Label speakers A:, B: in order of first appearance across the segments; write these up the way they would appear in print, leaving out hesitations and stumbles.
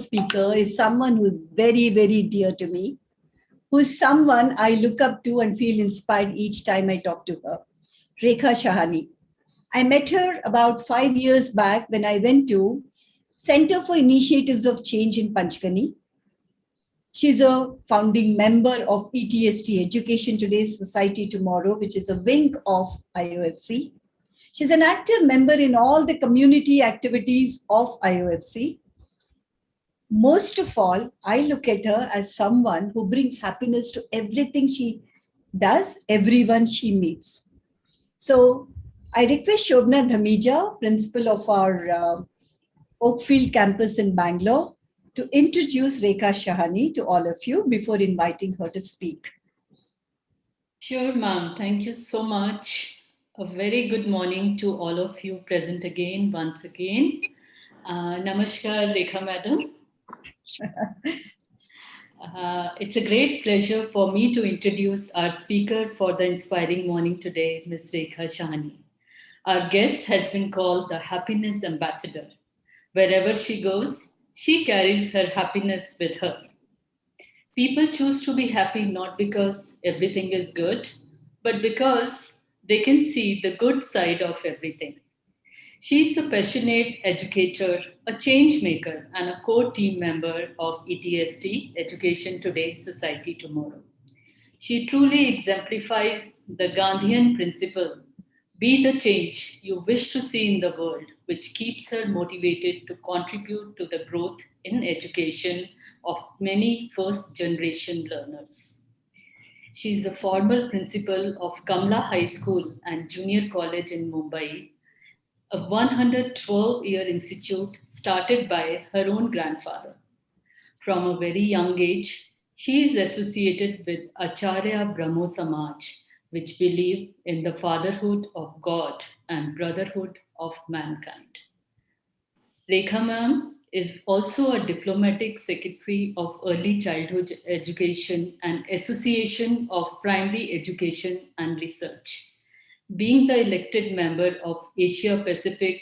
A: speaker is someone who's very, very dear to me, who's someone I look up to and feel inspired each time I talk to her. Rekha Shahani. I met her about 5 years back when I went to Center for Initiatives of Change in Panchgani. She's a founding member of ETST, Education Today, Society Tomorrow, which is a wing of IOFC. She's an active member in all the community activities of IOFC. Most of all, I look at her as someone who brings happiness to everything she does, everyone she meets. So I request Shobna Dhamija, principal of our Oakfield campus in Bangalore, to introduce Rekha Shahani to all of you before inviting her to speak.
B: Sure, ma'am. Thank you so much. A very good morning to all of you present again, once again. Namaskar, Rekha madam. It's a great pleasure for me to introduce our speaker for the inspiring morning today, Ms. Rekha Shahani. Our guest has been called the Happiness Ambassador. Wherever she goes, she carries her happiness with her. People choose to be happy not because everything is good, but because they can see the good side of everything. She is a passionate educator, a change maker, and a core team member of ETST, Education Today, Society Tomorrow. She truly exemplifies the Gandhian principle be the change you wish to see in the world, which keeps her motivated to contribute to the growth in education of many first generation learners. She is a former principal of Kamla High School and Junior College in Mumbai, a 112-year institute started by her own grandfather. From a very young age, she is associated with Acharya Brahmo Samaj, which believe in the fatherhood of God and brotherhood of mankind. Rekha ma'am is also a diplomatic secretary of Early Childhood Education and Association of Primary Education and Research. Being the elected member of Asia Pacific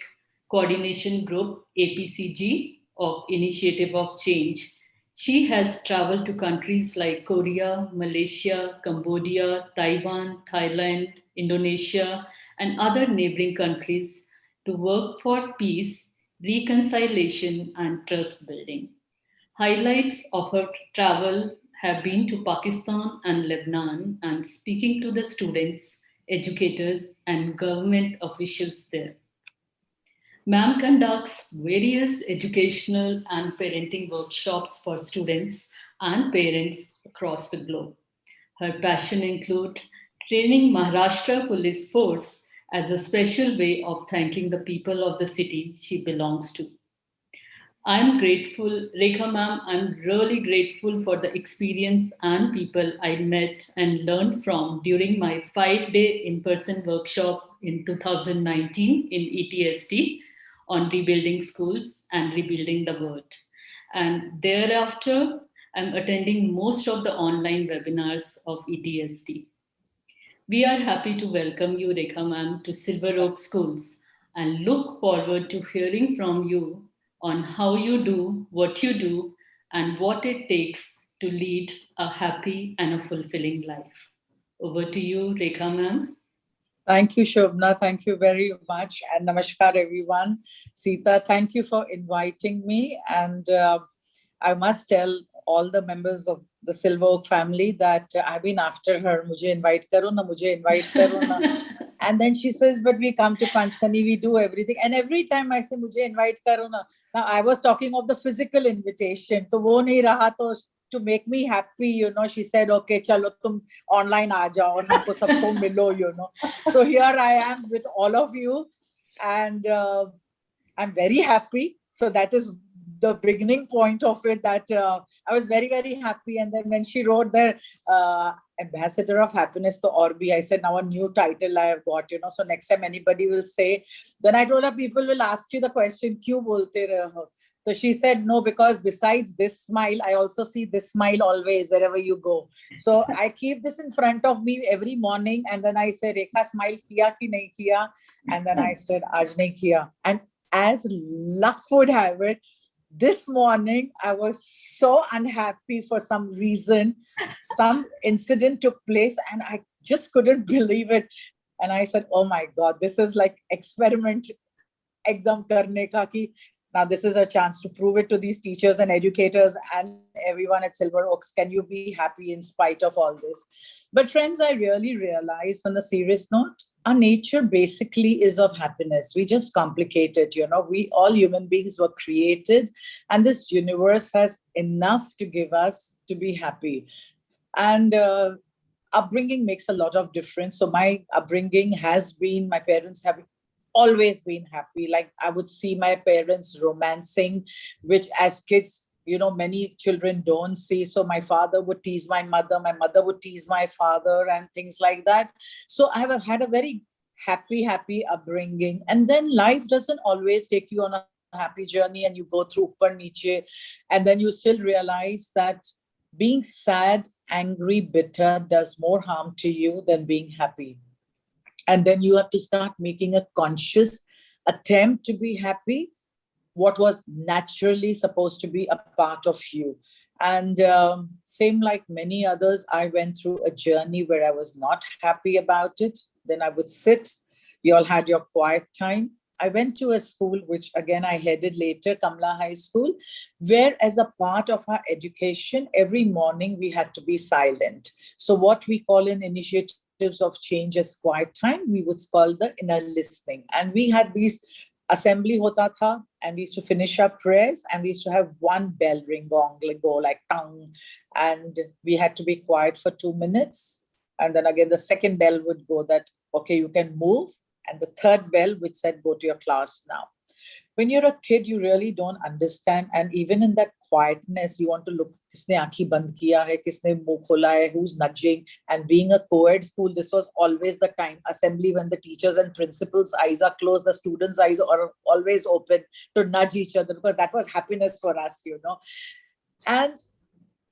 B: Coordination Group APCG of Initiative of Change, she has traveled to countries like Korea, Malaysia, Cambodia, Taiwan, Thailand, Indonesia, and other neighboring countries to work for peace, reconciliation, and trust building. Highlights of her travel have been to Pakistan and Lebanon and speaking to the students, educators, and government officials there. Ma'am conducts various educational and parenting workshops for students and parents across the globe. Her passion include training Maharashtra Police Force as a special way of thanking the people of the city she belongs to. I'm grateful, Rekha ma'am, I'm really grateful for the experience and people I met and learned from during my 5-day in-person workshop in 2019 in ETST on rebuilding schools and rebuilding the world. And thereafter, I'm attending most of the online webinars of ETST. We are happy to welcome you, Rekha ma'am, to Silver Oak Schools and look forward to hearing from you on how you do what you do and what it takes to lead a happy and a fulfilling life. Over to you, Rekha ma'am.
C: Thank you, Shobna. Thank you very much. And namaskar, everyone. Sita, thank you for inviting me. And I must tell all the members of the Silver Oak family that I've been after her. Mujhe invite karo na, mujhe invite karo na. And then she says, but we come to Panchgani, we do everything. And every time I say, mujhe invite karo na. Now, I was talking of the physical invitation. To wo nahi raha to to make me happy, she said, okay, chalo tum online aa jao aur humko sabko milo, So here I am with all of you and I'm very happy. So that is the beginning point of it, that I was very, very happy. And then when she wrote the Ambassador of Happiness to Orbi, I said, now a new title I have got, So next time anybody will say, then I told her people will ask you the question, Kyu bolte rahe ho? So she said, no, because besides this smile, I also see this smile always wherever you go. So I keep this in front of me every morning. And then I say, Rekha, smile kiya ki nahi kiya? And then I said, aaj nahi kiya. And as luck would have it, This morning, I was so unhappy for some reason. Some incident took place and I just couldn't believe it. And I said, oh my God, this is like experiment ekdam karne ka ki. Now this is a chance to prove it to these teachers and educators and everyone at Silver Oaks. Can you be happy in spite of all this? But friends, I really realized on a serious note, our nature basically is of happiness. We just complicate it. We all human beings were created, and this universe has enough to give us to be happy. And upbringing makes a lot of difference. So my upbringing has been, my parents have always been happy. Like I would see my parents romancing, which as kids, many children don't see. So my father would tease my mother would tease my father, and things like that. So I have had a very happy upbringing. And then life doesn't always take you on a happy journey, and you go through upper niche, and then you still realize that being sad, angry, bitter does more harm to you than being happy. And then you have to start making a conscious attempt to be happy, what was naturally supposed to be a part of you. And same like many others, I went through a journey where I was not happy about it. Then I would sit. You all had your quiet time. I went to a school, which again I headed later, Kamla High School, where as a part of our education, every morning we had to be silent. So what we call in initiatives of change as quiet time, we would call the inner listening. And we had these assembly hota tha, and we used to finish our prayers, and we used to have one bell ring, gong, go like tongue, and we had to be quiet for 2 minutes. And then again, the second bell would go that, okay, you can move. And the third bell, which said, go to your class now. When you're a kid, you really don't understand. And even in that quietness, you want to look, kisne aankhi band kiya hai, kisne muh khola hai, who's nudging. And being a co-ed school, this was always the time. Assembly, when the teachers and principals' eyes are closed, the students' eyes are always open to nudge each other, because that was happiness for us. And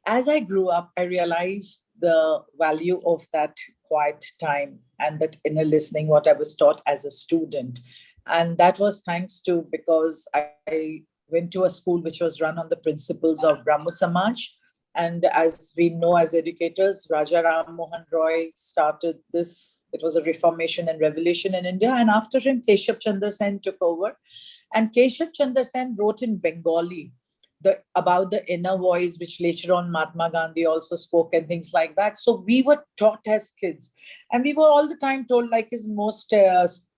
C: as I grew up, I realized the value of that quiet time and that inner listening, what I was taught as a student. And that was thanks to, because I went to a school which was run on the principles of Brahmo Samaj. And as we know as educators, Raja Ram Mohan Roy started this. It was a reformation and revolution in India. And after him, Keshav Chandra Sen took over. And Keshav Chandra Sen wrote in Bengali about the inner voice, which later on Mahatma Gandhi also spoke, and things like that. So we were taught as kids, and we were all the time told, like in most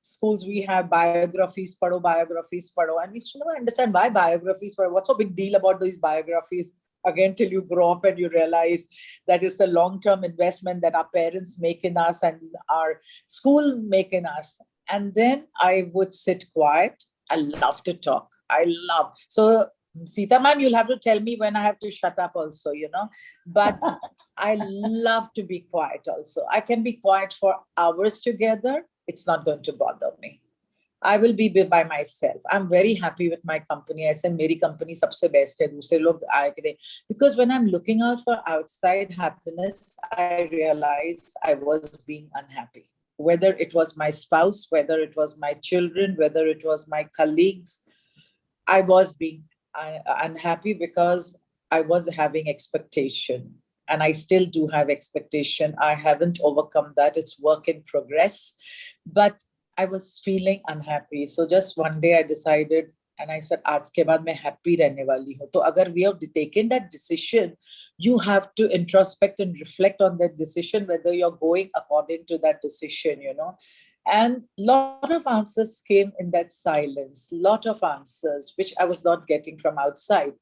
C: schools, we have biographies, pado, and we still never understand why biographies, what's so big deal about these biographies. Again, till you grow up and you realize that it's the long-term investment that our parents make in us and our school make in us. And then I would sit quiet. I love to talk. I love. So Sita ma'am, you'll have to tell me when I have to shut up also, But I love to be quiet also. I can be quiet for hours together. It's not going to bother me. I will be by myself. I'm very happy with my company. I said, मेरी company सबसे best है. दूसरे लोग आए के नहीं. Because when I'm looking out for outside happiness, I realize I was being unhappy. Whether it was my spouse, whether it was my children, whether it was my colleagues, I was being unhappy because I was having expectation, and I still do have expectation. I haven't overcome that. It's work in progress, but I was feeling unhappy. So just one day I decided, and I said, आज के बाद मैं happy रहने वाली हूँ. तो अगर we have taken that decision, you have to introspect and reflect on that decision, whether you're going according to that decision, And a lot of answers came in that silence, lot of answers, which I was not getting from outside.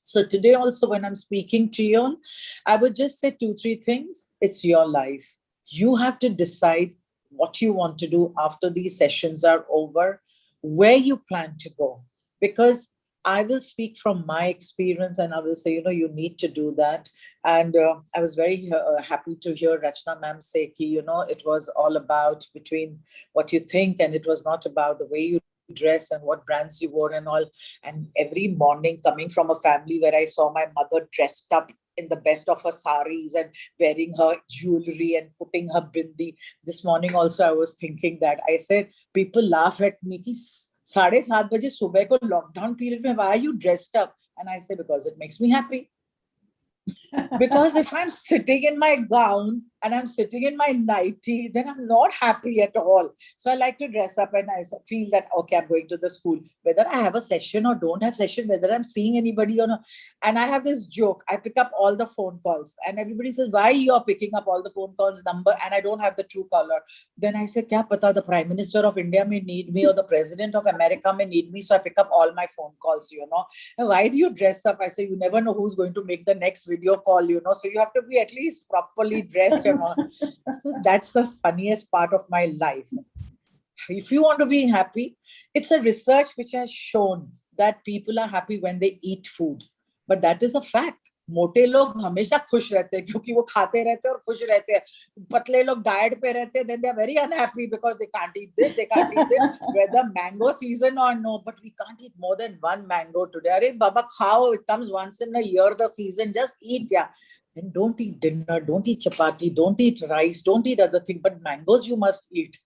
C: So today also, when I'm speaking to you, I would just say 2-3 things. It's your life. You have to decide what you want to do after these sessions are over, where you plan to go. Because I will speak from my experience and I will say, you need to do that. And I was very happy to hear Rachna ma'am say, it was all about between what you think, and it was not about the way you dress and what brands you wore and all. And every morning, coming from a family where I saw my mother dressed up in the best of her saris and wearing her jewelry and putting her bindi. This morning also, I was thinking that. I said, people laugh at me. 7:30 सुबह को lockdown period में, why are you dressed up? And I say, because it makes me happy. Because if I'm sitting in my gown and I'm sitting in my nightie, then I'm not happy at all. So I like to dress up and I feel that, okay, I'm going to the school, whether I have a session or don't have session, whether I'm seeing anybody or not. And I have this joke. I pick up all the phone calls and everybody says, why you're picking up all the phone calls number and I don't have the true caller? Then I say, kya pata, the Prime Minister of India may need me or the President of America may need me. So I pick up all my phone calls, And why do you dress up? I say, you never know who's going to make the next video call, so you have to be at least properly dressed and all. So that's the funniest part of my life. If you want to be happy, it's a research which has shown that people are happy when they eat food. But that is a fact. मोटे लोग हमेशा खुश रहते हैं क्योंकि वो खाते रहते हैं और खुश रहते हैं. पतले लोग डाइट पे रहते हैं, then they are very unhappy because they can't eat this, they can't eat this, whether mango season or no, but we can't eat more than one mango today. Arey baba khao, it comes once in a year, the season, just eat. Yeah, then don't eat dinner, don't eat chapati, don't eat rice, don't eat other thing, but mangoes you must eat.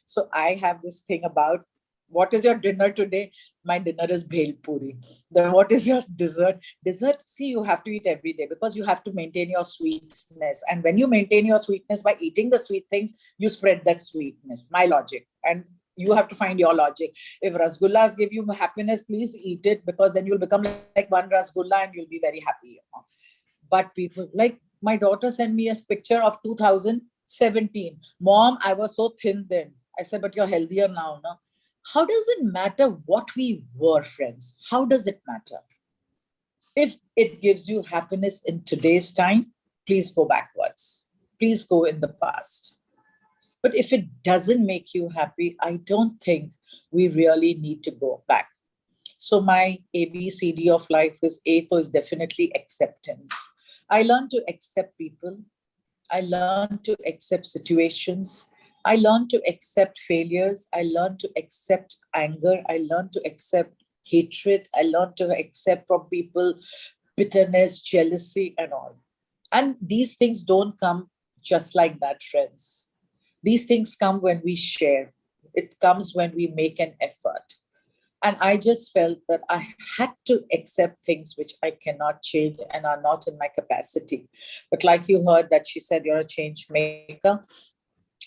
C: So I have this thing about, what is your dinner today? My dinner is bhel puri. Then what is your dessert? Dessert, see, you have to eat every day because you have to maintain your sweetness. And when you maintain your sweetness by eating the sweet things, you spread that sweetness. My logic. And you have to find your logic. If rasgullas give you happiness, please eat it because then you'll become like one rasgulla and you'll be very happy. But people, like my daughter sent me a picture of 2017. Mom, I was so thin then. I said, but you're healthier now, no? How does it matter what we were, friends? How does it matter? If it gives you happiness in today's time, please go backwards. Please go in the past. But if it doesn't make you happy, I don't think we really need to go back. So my ABCD of life is eighth is definitely acceptance. I learned to accept people. I learned to accept situations. I learned to accept failures. I learned to accept anger. I learned to accept hatred. I learned to accept from people bitterness, jealousy, and all. And these things don't come just like that, friends. These things come when we share. It comes when we make an effort. And I just felt that I had to accept things which I cannot change and are not in my capacity. But like you heard that she said, you're a change maker.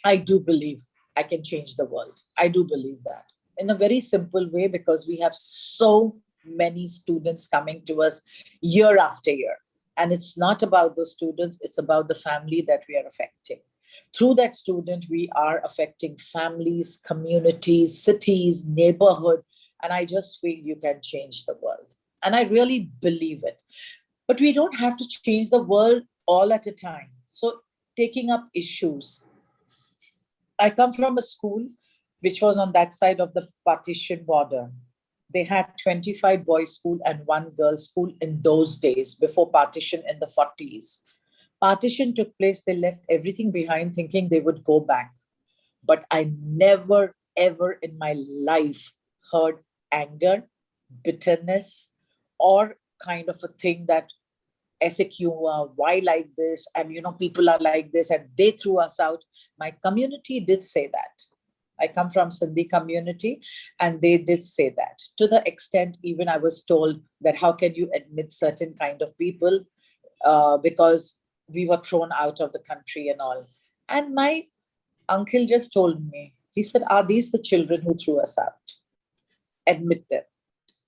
C: I do believe I can change the world. I do believe that in a very simple way because we have so many students coming to us year after year. And it's not about the students, it's about the family that we are affecting. Through that student, we are affecting families, communities, cities, neighborhood. And I just feel you can change the world. And I really believe it. But we don't have to change the world all at a time. So taking up issues. I come from a school which was on that side of the partition border. They had 25 boys' school and one girls' school in those days before partition in the 40s. Partition took place, they left everything behind thinking they would go back. But I never, ever in my life heard anger, bitterness, or kind of a thing that SAQ, why like this? And, people are like this and they threw us out. My community did say that. I come from Sindhi community and they did say that. To the extent, even I was told that how can you admit certain kind of people because we were thrown out of the country and all. And my uncle just told me, he said, are these the children who threw us out? Admit them.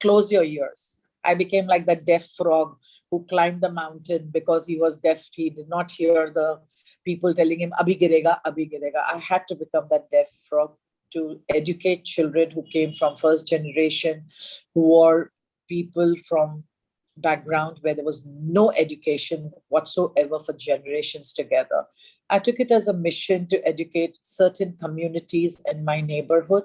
C: Close your ears. I became like the deaf frog who climbed the mountain because he was deaf. He did not hear the people telling him, Abhi girega, Abhi girega. I had to become that deaf frog to educate children who came from first generation, who were people from background where there was no education whatsoever for generations together. I took it as a mission to educate certain communities in my neighborhood.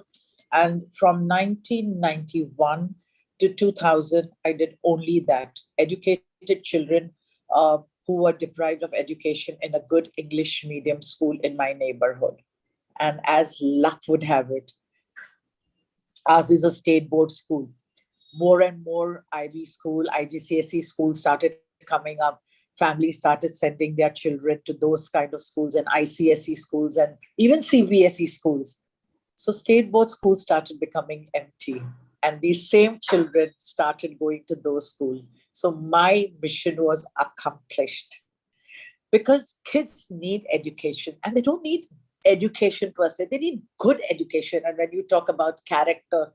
C: And from 1991 to 2000, I did only that. Educated children who were deprived of education in a good English medium school in my neighborhood. And as luck would have it, ours is a state board school. More and more IB school, IGCSE schools started coming up. Families started sending their children to those kind of schools and ICSE schools and even CBSE schools. So skateboard schools started becoming empty, and these same children started going to those schools. So my mission was accomplished, because kids need education, and they don't need education per se, they need good education. And when you talk about character,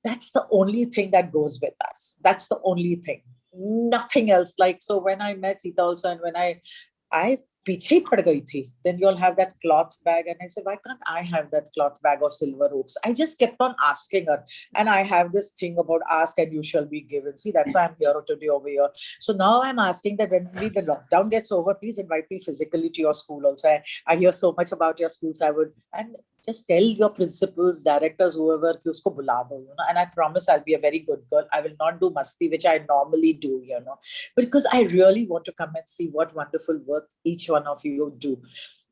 C: that's the only thing that goes with us. That's the only thing, nothing else. Like, so when I met Sita also, and when I पीछे ही पड़ गई थी. Then you'll have that cloth bag. And I said, why can't I have that cloth bag of silver oaks? I just kept on asking her. And I have this thing about ask and you shall be given. See, that's why I'm here today over here. So now I'm asking that when the lockdown gets over, please invite me physically to your school also. I hear so much about your schools. I would, and just tell your principals, directors, whoever, कि उसको बुला दो, you know. And I promise I'll be a very good girl. I will not do masti, which I normally do, you know, because I really want to come and see what wonderful work each one of you do.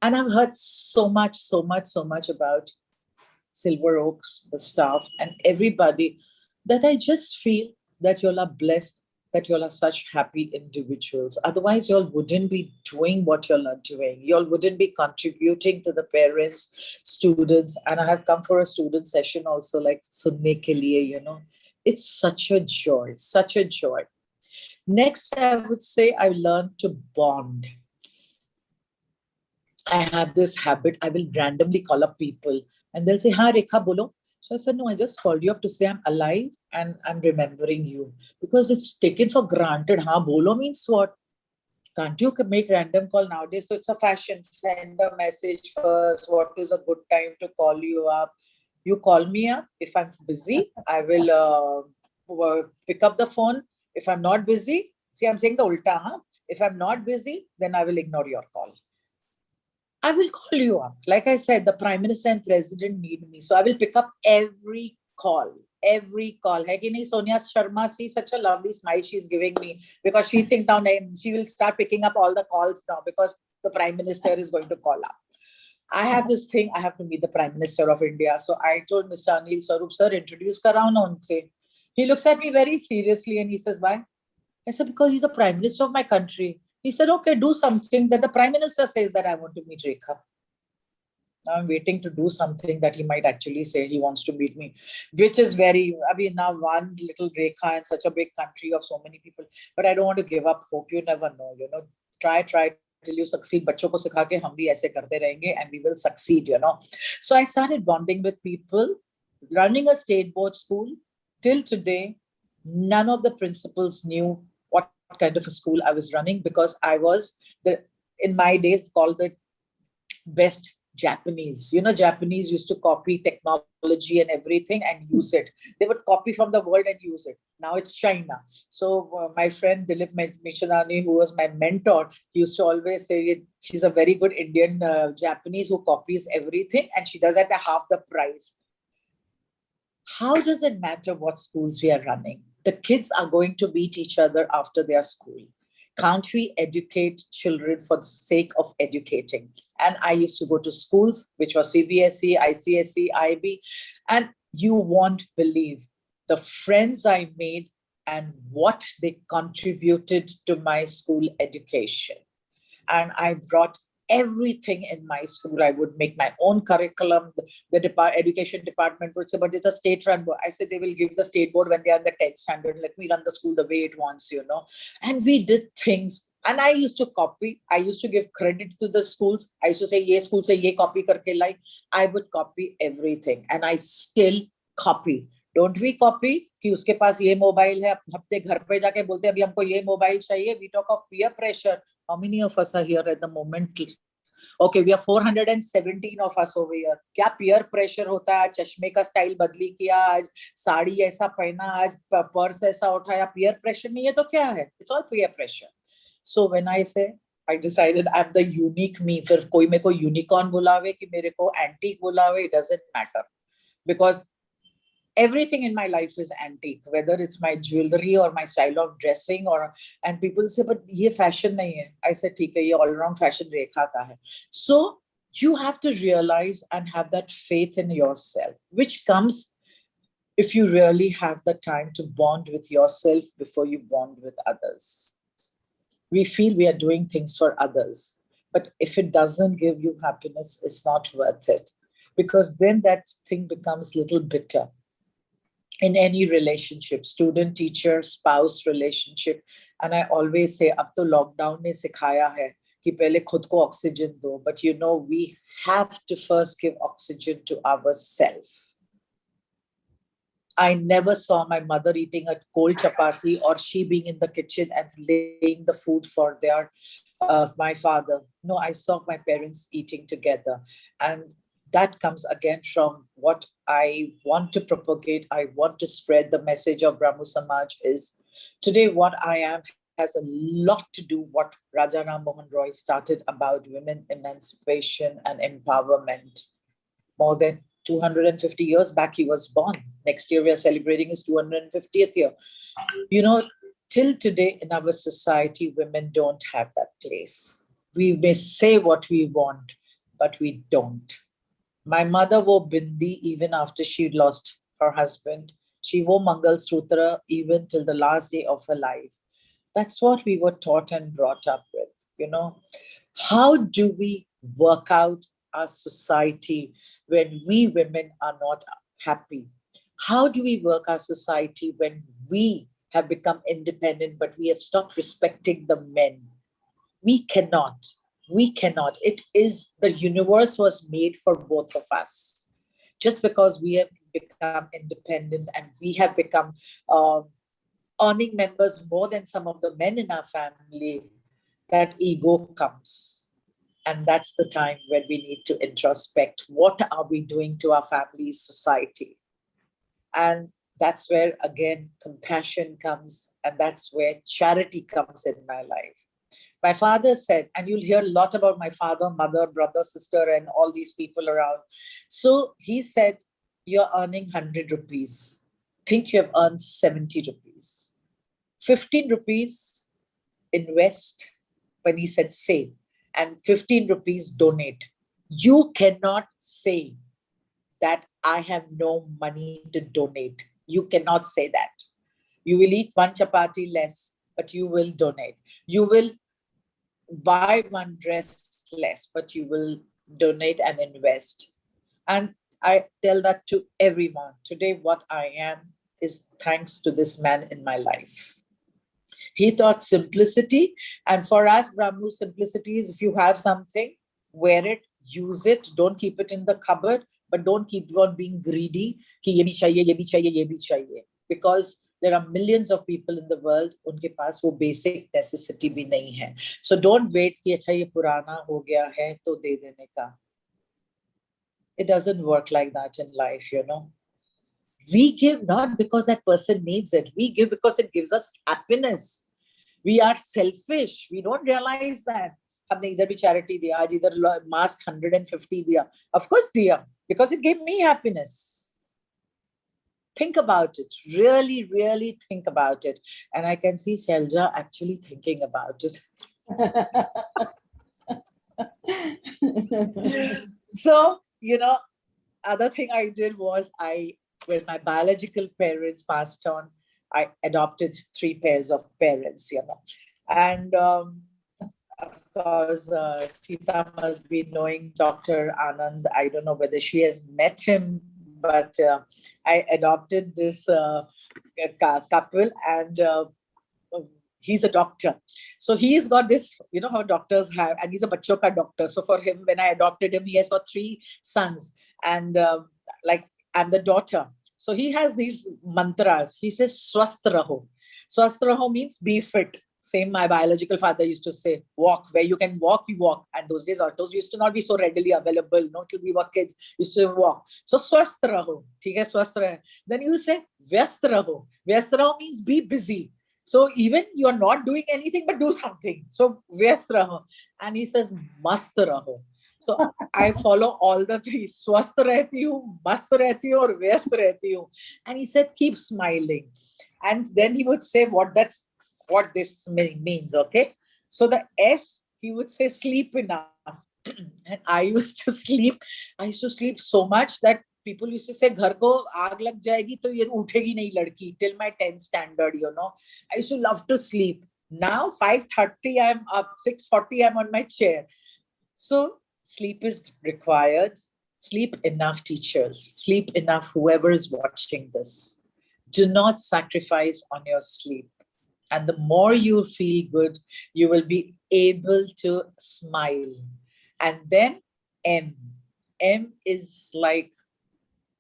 C: And I've heard so much about Silver Oaks, the staff, and everybody, that I just feel that you all are blessed, that you all are such happy individuals. Otherwise, you all wouldn't be doing what you all are doing. You all wouldn't be contributing to the parents, students. And I have come for a student session also, like sunne ke liye, you know. It's such a joy, such a joy. Next, I would say I learned to bond. I have this habit, I will randomly call up people and they'll say, "Ha, Rekha, bolo." So I said, no, I just called you up to say I'm alive and I'm remembering you, because it's taken for granted. Ha, bolo means what? Can't you make random call nowadays? So it's a fashion. Send a message first. What is a good time to call you up? You call me up. If I'm busy, I will pick up the phone. If I'm not busy, see, I'm saying the ulta. Huh? If I'm not busy, then I will ignore your call. I will call you up. Like I said, the Prime Minister and President need me. So I will pick up every call. Every call. Hai ki nahi, Sonia Sharma, see, such a lovely smile she's giving me, because she thinks now she will start picking up all the calls now because the Prime Minister is going to call up. I have this thing, I have to meet the Prime Minister of India. So I told Mr. Anil Sarup, sir, introduce karao na unse. He looks at me very seriously and he says, why? I said, because he's the Prime Minister of my country. He said, okay, do something that the Prime Minister says that I want to meet Rekha. Now I'm waiting to do something that he might actually say he wants to meet me, which is very, I mean, now one little Rekha in such a big country of so many people, but I don't want to give up hope. You never know, you know, try till you succeed. बच्चों को सिखा के हम भी ऐसे करते रहेंगे and we will succeed, you know. So I started bonding with people, running a state board school. Till today, none of the principals knew what kind of a school I was running, because I was in my days called the best Japanese. You know, Japanese used to copy technology and everything and use it. They would copy from the world and use it. Now it's China. So my friend Dilip Mishanani, who was my mentor, used to always say she's a very good Indian Japanese who copies everything, and she does it at half the price. How does it matter what schools we are running? The kids are going to meet each other after their school. Can't we educate children for the sake of educating? And I used to go to schools, which was CBSE, ICSE, IB, and you won't believe the friends I made and what they contributed to my school education. And I brought everything in my school. I would make my own curriculum. The education department would say, but it's a state-run board. I said, they will give the state board when they are in the 10th standard. Let me run the school the way it wants, you know. And we did things. And I used to copy. I used to give credit to the schools. I used to say, ye school se ye copy karke lai. I would copy everything. And I still copy. Don't we copy कि उसके पास ये mobile है, हफ्ते घर पे जाके बोलते हैं अभी हमको ये मोबाइल चाहिए. We talk of peer pressure. How many of us are here at the moment? Okay, we are 417 of us over here. क्या peer pressure होता है? चश्मे का स्टाइल बदली किया, आज साड़ी ऐसा पहना, आज पर्स ऐसा उठाया. Peer pressure नहीं है तो क्या है? It's all peer pressure. So when I say, I decided I'm the unique me. फिर कोई मेरे को unicorn बुलावे कि मेरे को antique बुलावे, it doesn't matter, because everything in my life is antique, whether it's my jewelry or my style of dressing, and people say, but ye fashion nahi hai. I said, theek hai, ye all around fashion Rekha ka hai. So you have to realize and have that faith in yourself, which comes if you really have the time to bond with yourself before you bond with others. We feel we are doing things for others, but if it doesn't give you happiness, it's not worth it. because then that thing becomes little bitter in any relationship, student, teacher, spouse relationship. And I always say, ab to lockdown ne sikhaya hai कि पहले खुद को oxygen दो. But you know, we have to first give oxygen to ourselves. I never saw my mother eating a cold chapati or she being in the kitchen and laying the food for my father. No, I saw my parents eating together. And that comes again from what I want to propagate. I want to spread the message of Brahmo Samaj is today what I am has a lot to do what Raja Ram Mohan Roy started about women emancipation and empowerment. More than 250 years back, he was born. Next year, we are celebrating his 250th year. You know, till today in our society, women don't have that place. We may say what we want, but we don't. My mother wore bindi even after she lost her husband. She wore Mangal Sutra even till the last day of her life. That's what we were taught and brought up with, you know. How do we work out our society when we women are not happy? How do we work our society when we have become independent, but we have stopped respecting the men? We cannot. We cannot. It is the universe was made for both of us. Just because we have become independent and we have become earning members more than some of the men in our family, that ego comes. And that's the time when we need to introspect. What are we doing to our family, society? And that's where, again, compassion comes. And that's where charity comes in my life. My father said, and you'll hear a lot about my father, mother, brother, sister, and all these people around. So he said, you're earning 100 rupees. Think you have earned 70 rupees. 15 rupees invest, when he said save, and 15 rupees donate. You cannot say that I have no money to donate. You cannot say that. You will eat one chapati less, but you will donate. You will buy one dress less, but you will donate and invest. And I tell that to everyone. Today, what I am is thanks to this man in my life. He taught simplicity. And for us, Brahmo, simplicity is if you have something, wear it, use it, don't keep it in the cupboard, but don't keep on being greedy. Ki ye bhi chahiye, ye bhi chahiye, ye bhi chahiye. Because there are millions of people in the world, unke paas wo basic necessity bhi nahi hai. So don't wait ki acha ye purana ho gaya hai to de dene ka. It doesn't work like that in life, you know. We give not because that person needs it. We give because it gives us happiness. We are selfish. We don't realize that. हमने इधर भी charity दिया, आज इधर mask 150 दिया. Of course दिया, because it gave me happiness. Think about it. Really, really think about it. And I can see Shelja actually thinking about it. So, you know, other thing I did was when my biological parents passed on, I adopted 3 pairs of parents, you know. And of course, Sita must be knowing Dr. Anand. I don't know whether she has met him, but I adopted this couple, and he's a doctor. So he's got this, you know how doctors have, and he's a bachcho ka doctor. So for him, when I adopted him, he has got 3 sons. And like I'm the daughter. So he has these mantras. He says, Swasth Raho. Swasth Raho means be fit. Same my biological father used to say, walk. Where you can walk, you walk. And those days, autos used to not be so readily available. No, till we were kids, used to walk. So Swasth Raho. Swasth Raho. Then you say, Vyast Raho. Vyast Raho means be busy. So even you're not doing anything, but do something. So Vyast Raho. And he says, Mast Raho. So I follow all the 3. Swasth rehti hu, mast rehti hu, or vyast rehti hu. And he said, keep smiling. And then he would say, what this means, okay? So the S, he would say, sleep enough. And I used to sleep so much that people used to say, Ghar ko aag lag jayegi, to ye uthegi nahi ladki, till my 10th standard, you know. I used to love to sleep. Now, 5:30, I'm up, 6:40, I'm on my chair. So sleep is required. Sleep enough, teachers. Sleep enough, whoever is watching this. Do not sacrifice on your sleep. And the more you feel good, you will be able to smile. And then M. M is like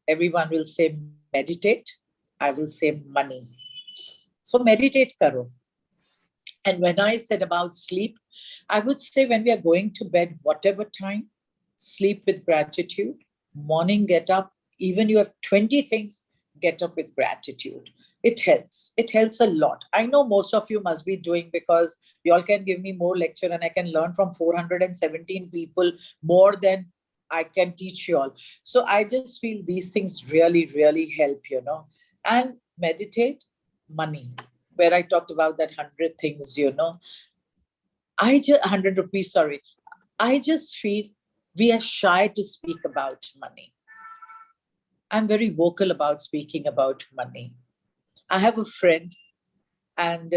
C: everyone will say meditate. I will say money. So meditate karo. And when I said about sleep, I would say when we are going to bed, whatever time, sleep with gratitude. Morning, get up. Even you have 20 things, get up with gratitude. It helps. It helps a lot. I know most of you must be doing, because you all can give me more lecture and I can learn from 417 people more than I can teach you all. So I just feel these things really, really help, and meditate, money, where I talked about that 100 things, 100 rupees, sorry. I just feel we are shy to speak about money. I'm very vocal about speaking about money. I have a friend, and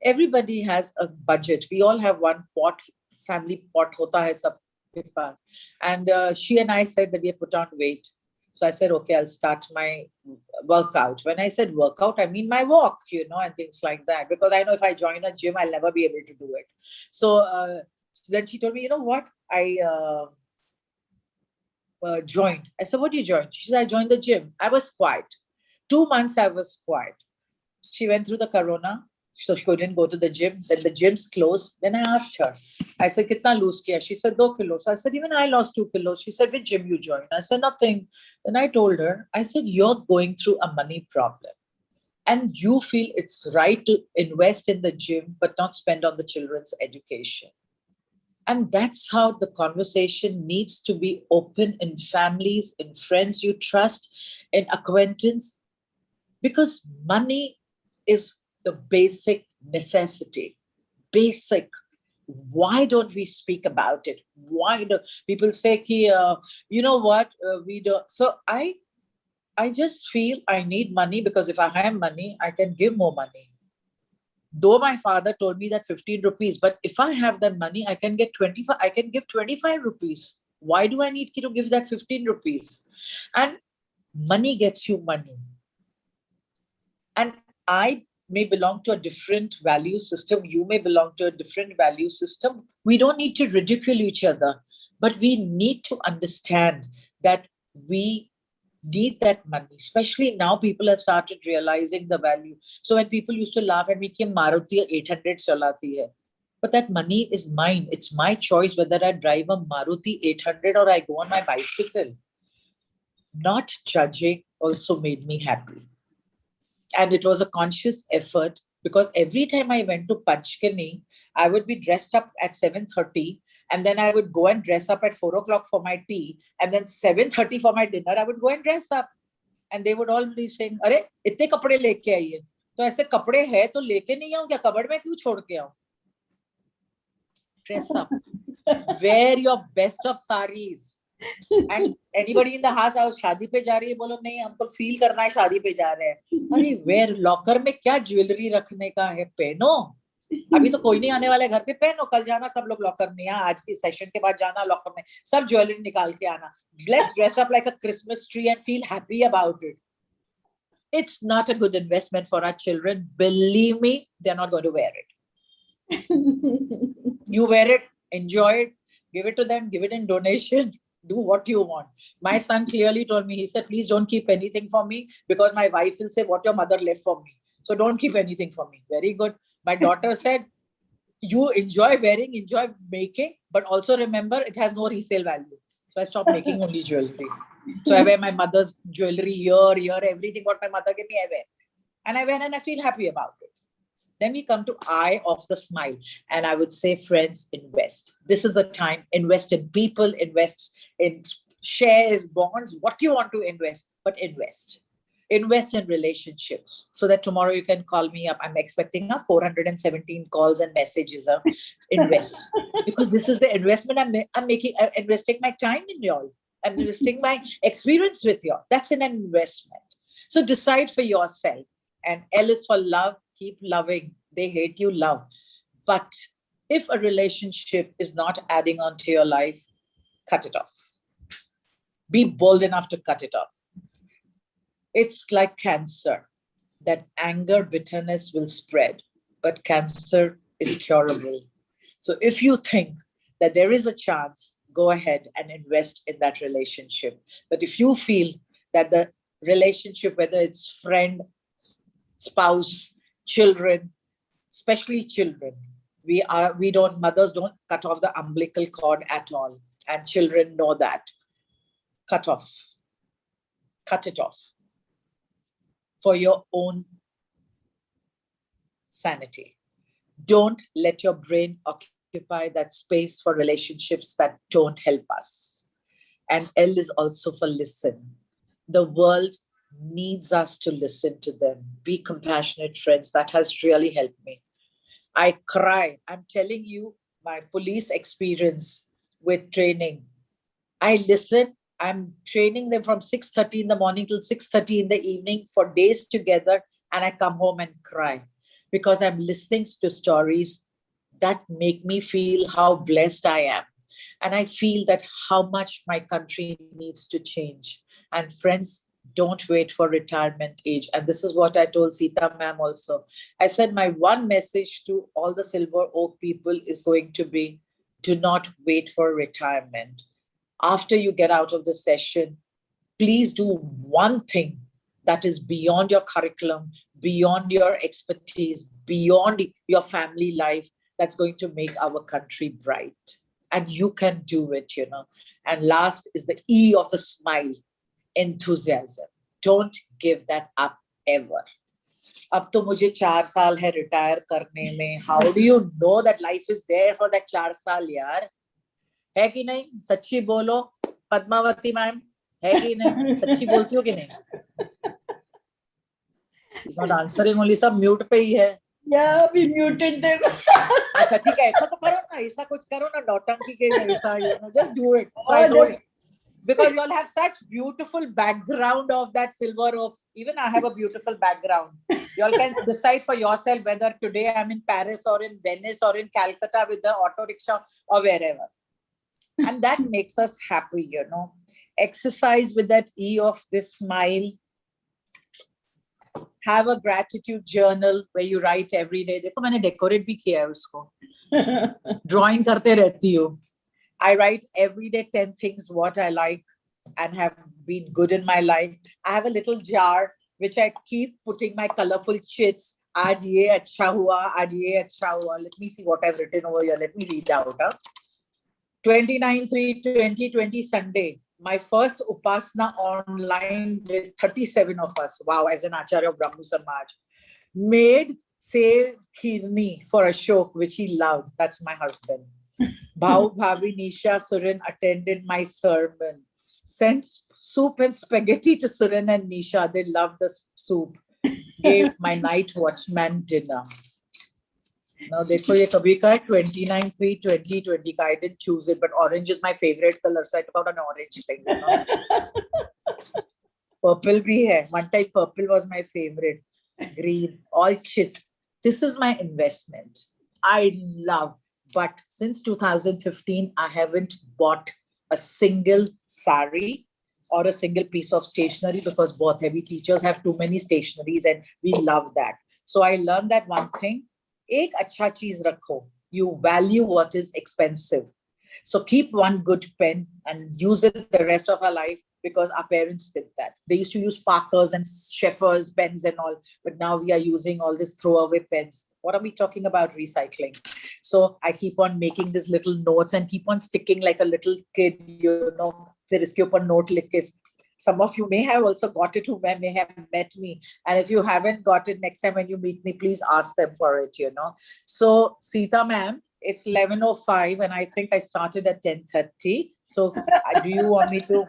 C: everybody has a budget. We all have one pot, family pot hota hai sab ke paas. And she and I said that we have put on weight. So I said, okay, I'll start my workout. When I said workout, I mean my walk, and things like that. Because I know if I join a gym, I'll never be able to do it. So then she told me, you know what? I joined. I said, what did you join? She said, I joined the gym. I was quiet. 2 months I was quiet. She went through the corona, so she couldn't go to the gym. Then the gyms closed. Then I asked her, I said, kitna lose kiya? She said, 2 kilos. I said, even I lost 2 kilos. She said, which gym you joined? I said, nothing. Then I told her, I said, you're going through a money problem. And you feel it's right to invest in the gym, but not spend on the children's education. And that's how the conversation needs to be open in families, in friends you trust, in acquaintance, because money is the basic necessity. Basic. Why don't we speak about it? Why do people say, you know what, we don't? So I just feel I need money, because if I have money, I can give more money. Though my father told me that 15 rupees, but if I have that money, I can get 25, I can give 25 rupees. Why do I need to give that 15 rupees? And money gets you money. And I may belong to a different value system. You may belong to a different value system. We don't need to ridicule each other, but we need to understand that we need that money. Especially now, people have started realizing the value. So when people used to laugh at me, कि Maruti 800 chalati hai. But that money is mine. It's my choice whether I drive a Maruti 800 or I go on my bicycle. Not judging also made me happy. And it was a conscious effort, because every time I went to Panchkani, I would be dressed up at 7:30, and then I would go and dress up at 4 o'clock for my tea, and then 7:30 for my dinner, I would go and dress up. And they would all be saying, अरे इतने कपड़े लेके आई है, तो ऐसे कपड़े है तो लेके नहीं आऊं क्या, कबड़ में क्यों छोड़ के आऊं? Dress up, wear your best of saris. And anybody in the house, आओ शादी पे जा रही है, बोलो नहीं हमको फील करना है शादी पे जा रहे हैं. अरे वेयर लॉकर में क्या ज्वेलरी रखने का है, पहनो. अभी तो कोई नहीं आने वाला है घर पे, पहनो. कल जाना सब लोग लॉकर में, यहाँ आज की सेशन के बाद जाना लॉकर में, सब ज्वेलरी निकाल के आना. Let's dress up like a Christmas tree and feel happy about it. It's not a good investment for our children. Believe me, they're not going to wear it. You wear it, enjoy it, give it to them, give it in donation. Do what you want. My son clearly told me, he said, please don't keep anything for me, because my wife will say what your mother left for me. So don't keep anything for me. Very good. My daughter said, you enjoy wearing, enjoy making, but also remember it has no resale value. So I stopped making only jewelry. So I wear my mother's jewelry here, everything what my mother gave me, I wear. And I wear and I feel happy about it. Then we come to I of the smile. And I would say, friends, invest. This is the time. Invest in people, invest in shares, bonds, what you want to invest, but invest. Invest in relationships so that tomorrow you can call me up. I'm expecting 417 calls and messages. Invest. Because this is the investment I'm making. I'm investing my time in y'all. I'm investing my experience with y'all. That's an investment. So decide for yourself. And L is for love. Keep loving. They hate you, love. But if a relationship is not adding on to your life, cut it off. Be bold enough to cut it off. It's like cancer, that anger, bitterness will spread, but cancer is curable. So if you think that there is a chance, go ahead and invest in that relationship. But if you feel that the relationship, whether it's friend, spouse, children, especially children, mothers don't cut off the umbilical cord at all. And children know that. Cut it off for your own sanity. Don't let your brain occupy that space for relationships that don't help us. And L is also for listen. The world needs us to listen to them. Be compassionate, friends. That has really helped me. I cry. I'm telling you my police experience with training. I listen. I'm training them from 6:30 in the morning till 6:30 in the evening for days together. And I come home and cry because I'm listening to stories that make me feel how blessed I am. And I feel that how much my country needs to change. And friends, don't wait for retirement age. And this is what I told Sita ma'am also. I said my one message to all the Silver Oak people is going to be, do not wait for retirement. After you get out of the session, please do one thing that is beyond your curriculum, beyond your expertise, beyond your family life, that's going to make our country bright. And you can do it, you know. And last is the E of the smile, enthusiasm. Don't give that up ever. अब तो मुझे 4 साल है retire करने में. How do you know that life is there for that 4 साल यार? है कि नहीं? सच्ची बोलो पद्मावती मैम, है कि नहीं? सच्ची बोलती हो कि नहीं? She's not answering, only सब mute पे ही है.
A: Yeah, we muted them.
C: अच्छा ठीक है, ऐसा तो करो ना, ऐसा कुछ करो ना, नौटंकी के जैसा, you know, just do it. So I told you, because you all have such beautiful background of that Silver Oaks. Even I have a beautiful background. You all can decide for yourself whether today I'm in Paris or in Venice or in Calcutta with the auto rickshaw or wherever. And that makes us happy, you know. Exercise with that E of this smile. Have a gratitude journal where you write every day. देखो मैंने decorate भी किया है उसको. Drawing करते रहती हूँ. I write every day 10 things what I like and have been good in my life. I have a little jar which I keep putting my colorful chits. आज ये अच्छा हुआ, आज ये अच्छा हुआ. Let me see what I've written over here. Let me read out. 29/3/2020 Sunday. My first Upasana online with 37 of us. Wow, as an Acharya of Brahmo Samaj. Made Sev Khirni for Ashok, which he loved. That's my husband. Bhau Bhavi Nisha Surin attended my sermon. Sent soup and spaghetti to Surin and Nisha. They loved the soup. Gave my night watchman dinner. Now, देखो ये कभी का 29/3/2020 का. I didn't choose it, but orange is my favorite color, so I took out an orange thing. You know? Purple भी है. One time purple was my favorite. Green, all chits. This is my investment. I love. But since 2015, I haven't bought a single sari or a single piece of stationery because both heavy teachers have too many stationeries and we love that. So I learned that one thing, एक अच्छा चीज रखो. You value what is expensive. So keep one good pen and use it the rest of our life because our parents did that. They used to use Parkers and Sheffers pens and all, but now we are using all these throwaway pens. What are we talking about? Recycling. So I keep on making these little notes and keep on sticking like a little kid, you know, फिर इसके ऊपर note लिख के. Some of you may have also got it who may have met me. And if you haven't got it, next time when you meet me, please ask them for it, you know. So Sita ma'am, it's 11:05 and I think I started at 10:30. So do you want me to?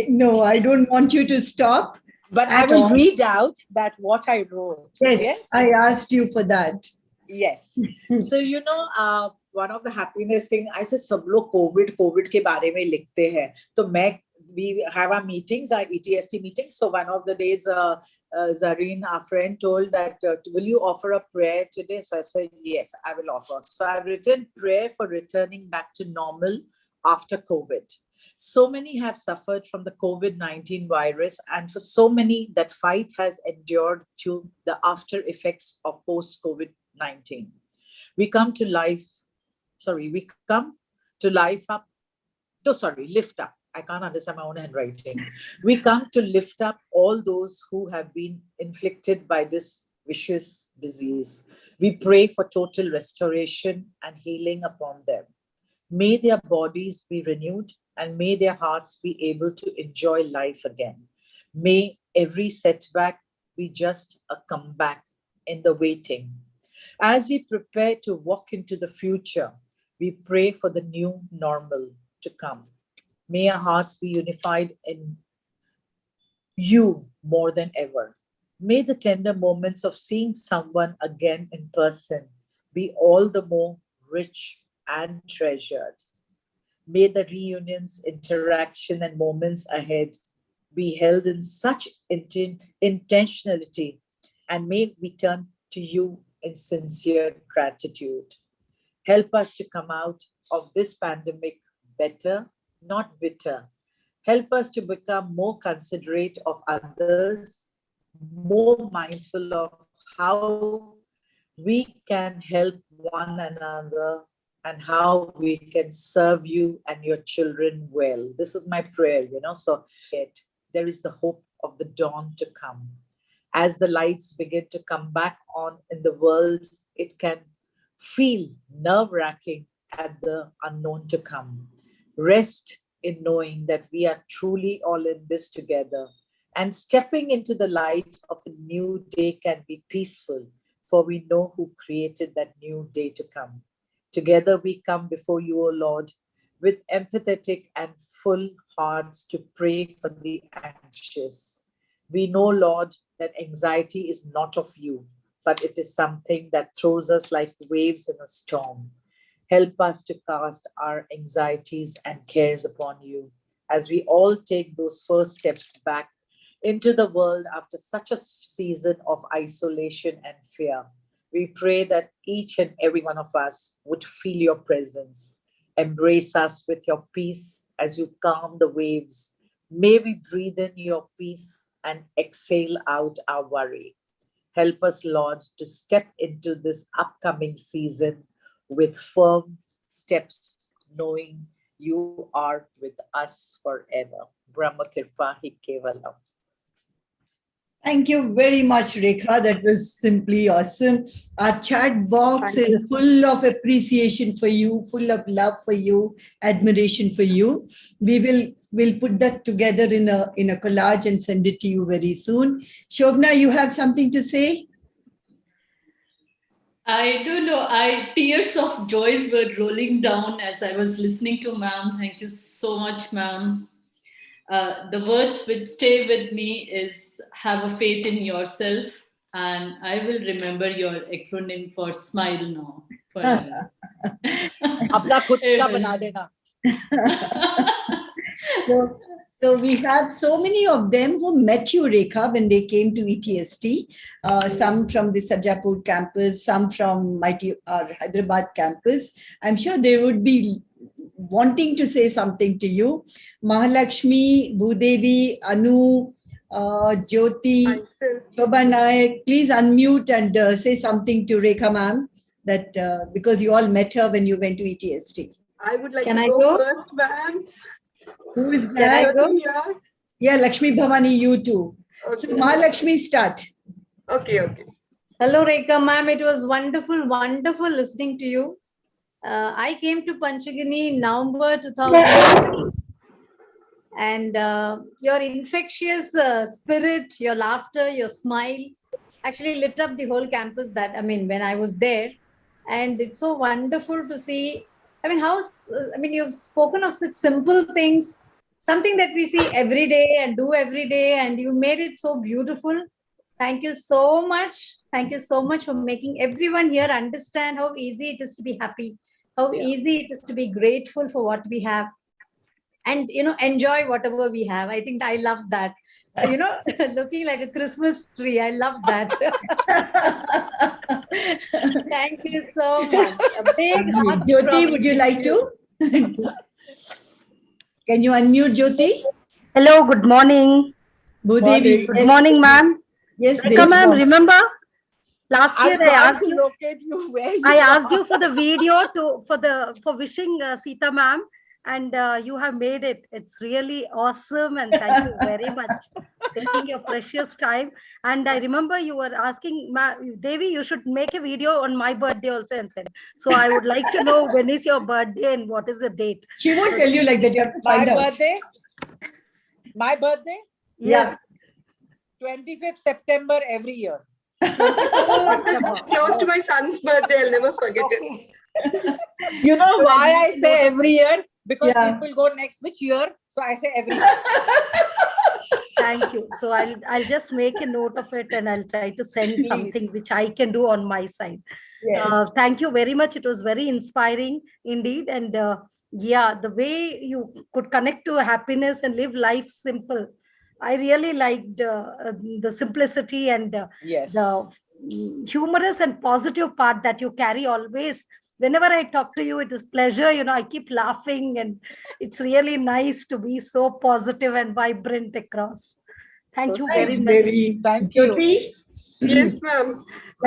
A: No, I don't want you to stop.
C: But I will read out that what I wrote.
A: Yes, I asked you for that.
C: Yes. So, you know, one of the happiness thing, I said, सब लोग COVID के बारे में लिखते हैं. तो we have our meetings, our ETST meetings. So one of the days, Zareen, our friend, told that, will you offer a prayer today? So I said, yes, I will offer. So I've written prayer for returning back to normal after COVID. So many have suffered from the COVID-19 virus, and for so many, that fight has endured through the after effects of post-COVID-19. We come to life, we come to life up, lift up. I can't understand my own handwriting. We come to lift up all those who have been inflicted by this vicious disease. We pray for total restoration and healing upon them. May their bodies be renewed and may their hearts be able to enjoy life again. May every setback be just a comeback in the waiting. As we prepare to walk into the future, we pray for the new normal to come. May our hearts be unified in you more than ever. May the tender moments of seeing someone again in person be all the more rich and treasured. May the reunions, interaction, and moments ahead be held in such intentionality, and may we turn to you in sincere gratitude. Help us to come out of this pandemic better, not bitter. Help us to become more considerate of others, more mindful of how we can help one another and how we can serve you and your children well. This is my prayer, so yet there is the hope of the dawn to come. As the lights begin to come back on in the world, it can feel nerve-wracking at the unknown to come. Rest in knowing that we are truly all in this together, and stepping into the light of a new day can be peaceful, for we know who created that new day to come. Together we come before you, O Lord, with empathetic and full hearts to pray for the anxious. We know, Lord, that anxiety is not of you, but it is something that throws us like waves in a storm. Help us to cast our anxieties and cares upon you as we all take those first steps back into the world after such a season of isolation and fear. We pray that each and every one of us would feel your presence. Embrace us with your peace as you calm the waves. May we breathe in your peace and exhale out our worry. Help us, Lord, to step into this upcoming season with firm steps, knowing you are with us forever. Brahma Kirpa Hi Kevalam.
A: Thank you very much, Rekha. That was simply awesome. Our chat box is full of appreciation for you, full of love for you, admiration for you. We'll put that together in a collage and send it to you very soon. Shobna, you have something to say?
B: I don't know. Tears of joys were rolling down as I was listening to ma'am. Thank you so much, ma'am. The words which stay with me is have a faith in yourself, and I will remember your acronym for smile now forever.
C: Apna khud ka bana dena.
A: So we have so many of them who met you, Rekha, when they came to ETST. Some from the Sajapur campus, some from our Hyderabad campus. I'm sure they would be wanting to say something to you. Mahalakshmi, Bhudevi, Anu, Jyoti, Shobha Nayak, please unmute and say something to Rekha ma'am, that because you all met her when you went to ETST.
D: I would like to go first, ma'am.
A: Who is that? Yeah, Lakshmi Bhavani, you too. Okay. So Mahalakshmi, start.
D: Okay.
E: Hello, Rekha ma'am. It was wonderful listening to you. I came to Panchagini in November 2016. And your infectious spirit, your laughter, your smile actually lit up the whole campus when I was there. And it's so wonderful to see. You've spoken of such simple things, something that we see every day and do every day, and you made it so beautiful. Thank you so much. Thank you so much for making everyone here understand how easy it is to be happy, how easy it is to be grateful for what we have, and enjoy whatever we have. I think I love that. Looking like a Christmas tree. I love that. Thank you so much. A big
A: Jyoti, would you like to? Can you unmute Jyoti?
F: Hello, good morning.
A: Bhudevi.
F: Good morning, ma'am.
A: Yes,
F: Rekha
A: Devi.
F: ma'am, remember last year
C: I'm trying to locate you where you
F: I asked
C: are.
F: you for the video for wishing Sita ma'am, and you have made it. It's really awesome, and thank you very much taking your precious time. And I remember you were asking Devi, you should make a video on my birthday also and send. So I would like to know when is your birthday and what is the date.
A: She won't tell you like that. You have to find out.
C: My birthday?
F: Yes.
C: 25th September every year.
D: Oh, this is close to my son's birthday. I'll never forget it.
C: You know why I say every year? Because people go next which year? So I say every year.
F: Thank you. So I'll just make a note of it and I'll try to send something which I can do on my side.
A: Yes.
F: Thank you very much. It was very inspiring indeed. And yeah, the way you could connect to happiness and live life simple. I really liked the simplicity and the humorous and positive part that you carry always. Whenever I talk to you, it is pleasure. You know, I keep laughing and it's really nice to be so positive and vibrant across. Thank you very much.
C: Thank you.
A: Jyoti?
D: Yes, ma'am.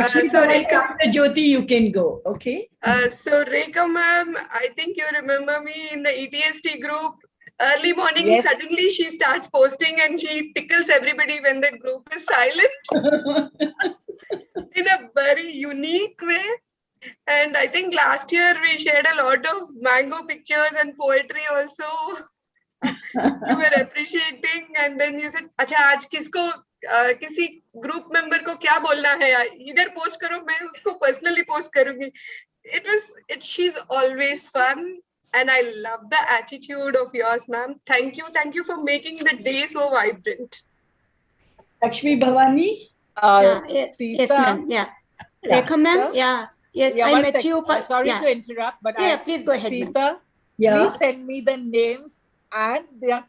A: So Rekha, Jyoti, you can go. Okay.
D: So Rekha, ma'am, I think you remember me in the ETST group. Early morning,
C: Yes.
D: suddenly she starts posting and she tickles everybody when the group is silent in a very unique way. And I think last year we shared a lot of mango pictures and poetry also. You were appreciating, and then you said, "अच्छा आज किसको किसी group member को क्या बोलना है यार? इधर post करो, मैं उसको personally post करूँगी." She's always fun. And I love the attitude of yours, ma'am. Thank you for making the day so vibrant.
A: Lakshmi Bhavani?
F: Yes, ma'am. Yeah. Rekha, ma'am. Yeah. Yes, I met you.
C: Sorry to interrupt, but
F: please go ahead,
C: Sita, please send me the names and their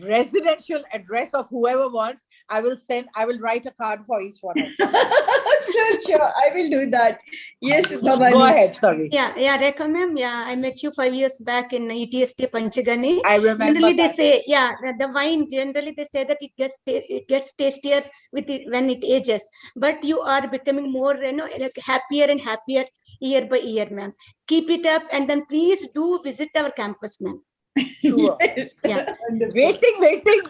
C: residential address of whoever wants. I will write a card for each one of them.
A: Sure. I will do that. Yes, Bhavani.
C: Go ahead, sorry.
F: Yeah, Rekha ma'am. Yeah, I met you 5 years back in ETST Panchagani.
C: I remember
F: Generally,
C: that.
F: they say, the wine, generally they say that it gets tastier with it when it ages. But you are becoming more, like happier and happier year by year, ma'am. Keep it up, and then please do visit our campus, ma'am.
C: Sure.
A: Yes.
F: Yeah.
C: Waiting.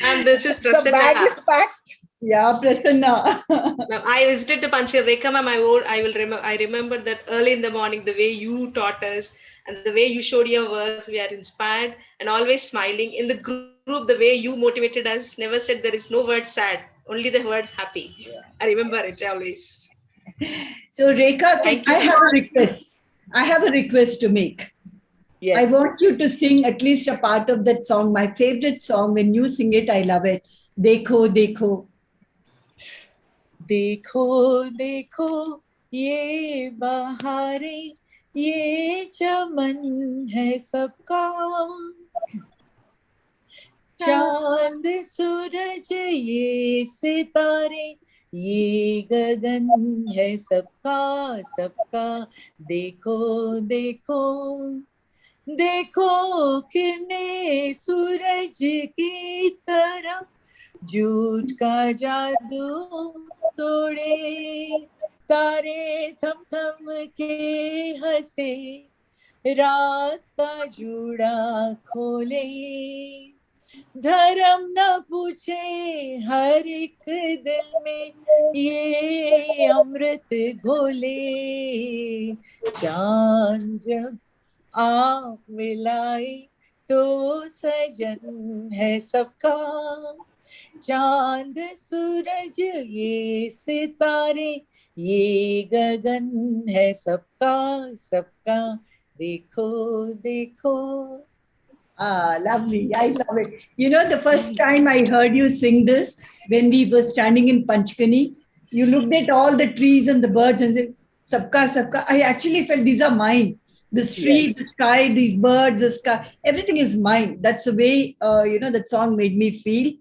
G: And this is Prasanna.
C: The bag is packed.
A: Yeah, Prasanna.
G: I visited to Rekha, ma'am. I remember that early in the morning, the way you taught us and the way you showed your works, we are inspired and always smiling. In the group, the way you motivated us, never said there is no word sad, only the word happy. Yeah. I remember it always.
A: So Rekha, I have a request. I have a request to make. Yes. I want you to sing at least a part of that song. My favorite song. When you sing it, I love it. Dekho, dekho.
C: देखो देखो ये बहारें ये चमन है सबका चांद सूरज ये सितारे ये गगन है सबका देखो देखो देखो किरणें सूरज की तरह झूठ का जादू तोड़े तारे थम थम के हंसे रात का जूड़ा खोले धर्म न पूछे हर एक दिल में ये अमृत घोले चांद जब आँख मिलाए तो सजन है सबका चांद सूरज ये सितारे ये गगन है सबका देखो देखो.
A: Lovely. I love it. You know, the first time I heard you sing this, when we were standing in Panchgani, you looked at all the trees and the birds and said, Sabka. I actually felt these are mine. This tree, the sky, these birds, the sky, everything is mine. That's the way, that song made me feel.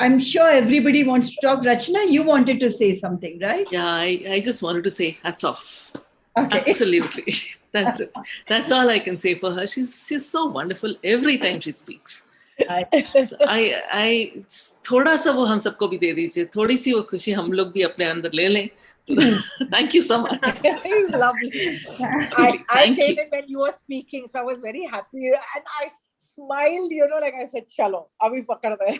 A: I'm sure everybody wants to talk. Rachna, you wanted to say something, right?
H: Yeah, I just wanted to say hats off.
A: Okay.
H: Absolutely. That's it. That's all I can say for her. She's so wonderful every time she speaks. So I थोड़ा सा वो हम सबको भी दे दीजिए, थोड़ी सी वो खुशी हम लोग भी अपने अंदर ले लें. Thank you so much.
C: He's lovely. I came in when you were speaking, so I was very happy, and I smiled. Like I said, "Chalo, abhi pakad de."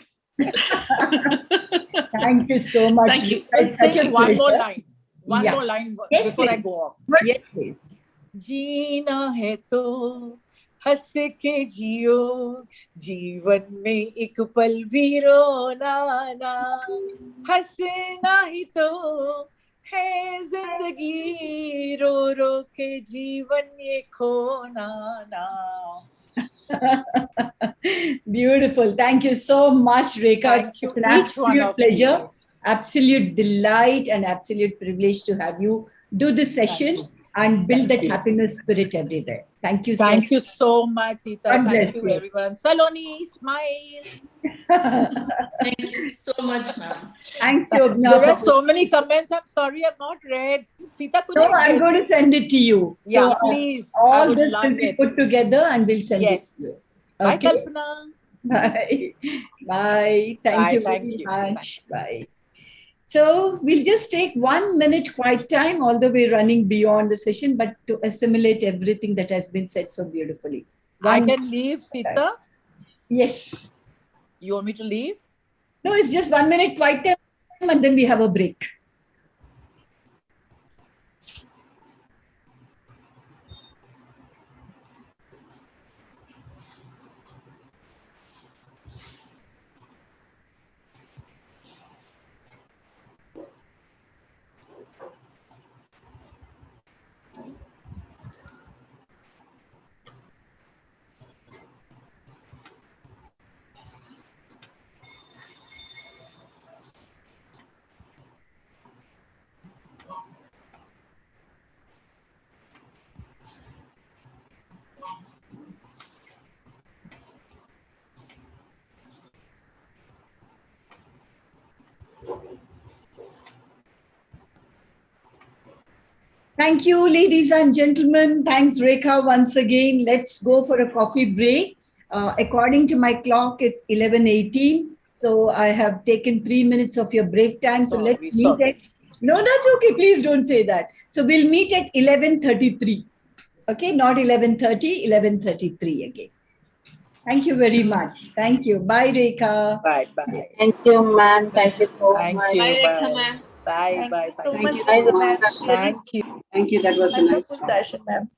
A: Thank you so much.
H: Thank you.
A: It's such a
C: One more
A: pleasure.
C: line. One more line
A: Yes,
C: before I
A: please.
C: go off.
A: Yes, please.
C: जीना है तो हंस के जियो, जीवन में एक पल भी रोना ना, हंसना ही तो है जिंदगी, रो रो के जीवन ये खोना ना.
A: Beautiful. Thank you so much, Rekha.
C: Thank you,
A: It's an
C: each one
A: absolute
C: of
A: pleasure,
C: you.
A: absolute delight, and absolute privilege to have you do this session and build that happiness spirit everywhere. Thank you so much.
C: Thank you so much, Sita.
A: God bless
C: Thank you,
A: you.
C: everyone. Saloni, smile.
B: Thank you so much, ma'am.
A: Thanks, Shobna.
C: There were so many comments. I'm sorry, I've not read. Sita, could
A: No,
C: I
A: I'm
C: get
A: going
C: it?
A: to send it to you.
C: Yeah,
A: So,
C: please. I
A: all
C: would
A: this
C: love
A: will be
C: it.
A: put together and we'll send it to you.
C: Yes. Bye,
A: Okay?
C: Kalpana.
A: Bye. Bye. Thank you very much. Bye. So we'll just take 1 minute quiet time, all the way running beyond the session, but to assimilate everything that has been said so beautifully.
C: I can leave, Sita?
A: Yes.
C: You want me to leave?
A: No, it's just 1 minute quiet time and then we have a break. Thank you, ladies and gentlemen. Thanks, Rekha, once again. Let's go for a coffee break. According to my clock, it's 11:18. So I have taken 3 minutes of your break time. So let's meet at... No, that's okay. Please don't say that. So we'll meet at 11:33. Okay, not 11:30, 11:33 again. Thank you very much. Thank you. Bye, Rekha.
C: Bye, bye.
I: Thank you, ma'am. Thank you so
C: Thank
I: much.
C: you.
G: Bye,
C: Bye.
G: Rekha, ma'am.
C: Bye, bye.
E: So
C: Thank
E: much
C: you.
I: Bye,
E: for that.
I: Rekha.
E: Really
C: Thank you.
J: Thank you. That was a nice
E: wonderful
J: talk.
E: session, ma'am.